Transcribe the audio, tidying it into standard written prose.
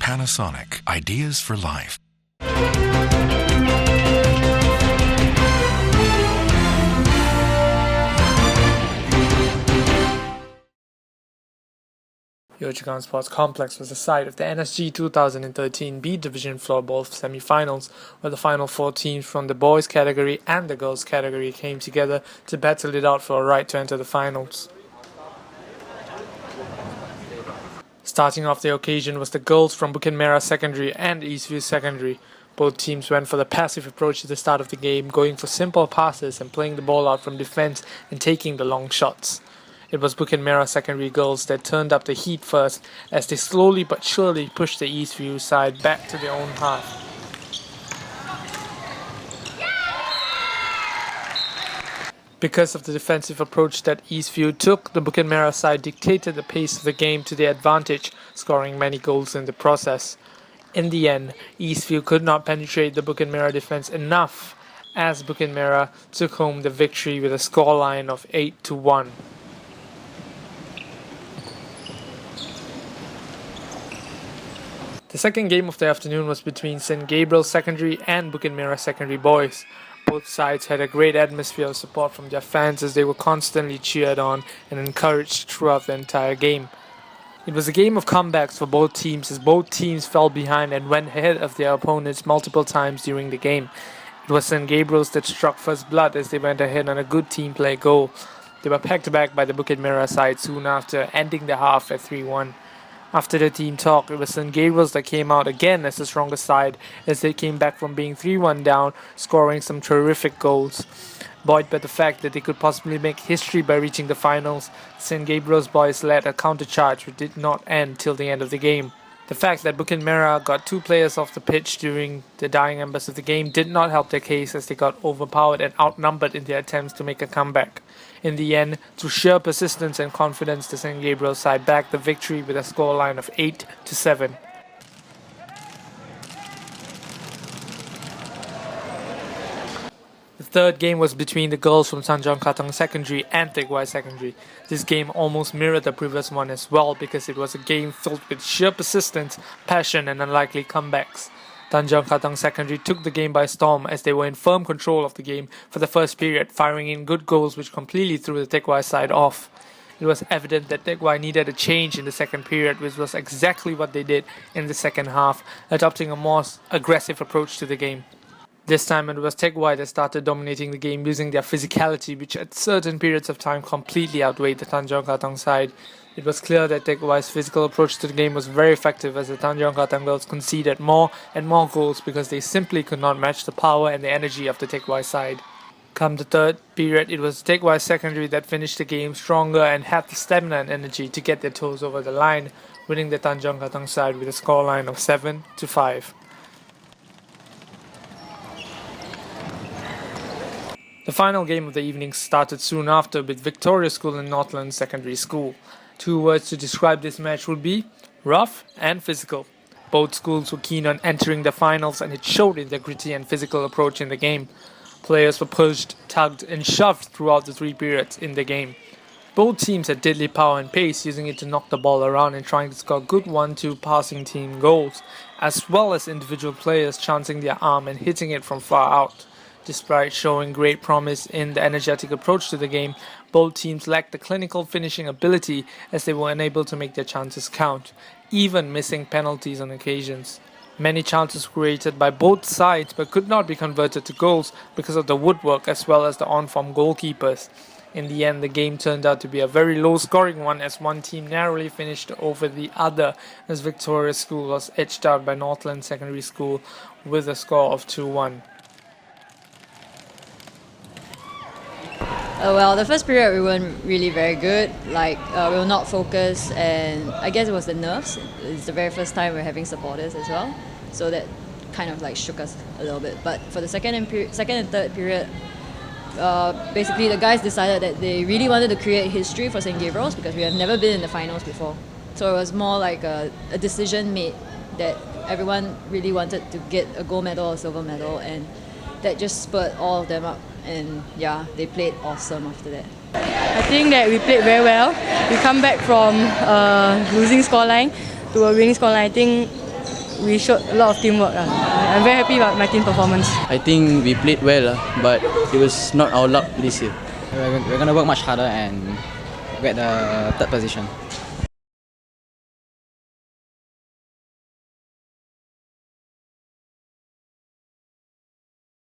Panasonic. Ideas for life. VOXSPORTS Complex was the site of the NSG 2013 B Division Floorball semi-finals, where the final 4 teams from the boys category and the girls category came together to battle it out for a right to enter the finals. Starting off the occasion was the girls from Bukit Merah Secondary and Eastview Secondary. Both teams went for the passive approach at the start of the game, going for simple passes and playing the ball out from defense and taking the long shots. It was Bukit Merah Secondary girls that turned up the heat first, as they slowly but surely pushed the Eastview side back to their own half. Because of the defensive approach that Eastview took, the Bukit Merah side dictated the pace of the game to their advantage, scoring many goals in the process. In the end, Eastview could not penetrate the Bukit Merah defense enough, as Bukit Merah took home the victory with a scoreline of 8-1. The second game of the afternoon was between St. Gabriel's Secondary and Bukit Merah Secondary boys. Both sides had a great atmosphere of support from their fans as they were constantly cheered on and encouraged throughout the entire game. It was a game of comebacks for both teams, as both teams fell behind and went ahead of their opponents multiple times during the game. It was St. Gabriel's that struck first blood as they went ahead on a good team play goal. They were pegged back by the Bukit Merah side soon after, ending the half at 3-1. After the team talk, it was St. Gabriel's that came out again as the stronger side, as they came back from being 3-1 down, scoring some terrific goals. Buoyed by the fact that they could possibly make history by reaching the finals, St. Gabriel's boys led a counter-charge which did not end till the end of the game. The fact that Bukit Merah got 2 players off the pitch during the dying embers of the game did not help their case, as they got overpowered and outnumbered in their attempts to make a comeback. In the end, through sheer persistence and confidence, the St. Gabriel side backed the victory with a scoreline of 8-7. The third game was between the girls from Tanjong Katong Secondary and Teck Whye Secondary. This game almost mirrored the previous one as well, because it was a game filled with sheer persistence, passion and unlikely comebacks. Tanjong Katong Secondary took the game by storm as they were in firm control of the game for the first period, firing in good goals which completely threw the Teck Whye side off. It was evident that Teck Whye needed a change in the second period, which was exactly what they did in the second half, adopting a more aggressive approach to the game. This time it was Teck Whye that started dominating the game using their physicality, which at certain periods of time completely outweighed the Tanjong Katong side. It was clear that Teck Whye's physical approach to the game was very effective, as the Tanjong Katong girls conceded more and more goals because they simply could not match the power and the energy of the Teck Whye side. Come the third period, it was Teck Whye Secondary that finished the game stronger and had the stamina and energy to get their toes over the line, winning the Tanjong Katong side with a scoreline of 7-5. The final game of the evening started soon after with Victoria School and Northland Secondary School. 2 words to describe this match would be rough and physical. Both schools were keen on entering the finals, and it showed in their gritty and physical approach in the game. Players were pushed, tugged and shoved throughout the 3 periods in the game. Both teams had deadly power and pace, using it to knock the ball around and trying to score good 1-2 passing team goals, as well as individual players chancing their arm and hitting it from far out. Despite showing great promise in the energetic approach to the game, both teams lacked the clinical finishing ability, as they were unable to make their chances count, even missing penalties on occasions. Many chances created by both sides but could not be converted to goals because of the woodwork as well as the on-form goalkeepers. In the end, the game turned out to be a very low-scoring one, as one team narrowly finished over the other, as Victoria School was edged out by Northland Secondary School with a score of 2-1. Well, the first period we weren't really very good. We were not focused, and I guess it was the nerves. It's the very first time we're having supporters as well, so that kind of shook us a little bit. But for the second and third period, basically the guys decided that they really wanted to create history for St. Gabriel's, because we have never been in the finals before. So it was more like a decision made that everyone really wanted to get a gold medal or silver medal, and that just spurred all of them up. And yeah, they played awesome after that. I think that we played very well. We come back from losing scoreline to a winning scoreline. I think we showed a lot of teamwork. I'm very happy about my team performance. I think we played well, but it was not our luck this year. We're going to work much harder and get the third position.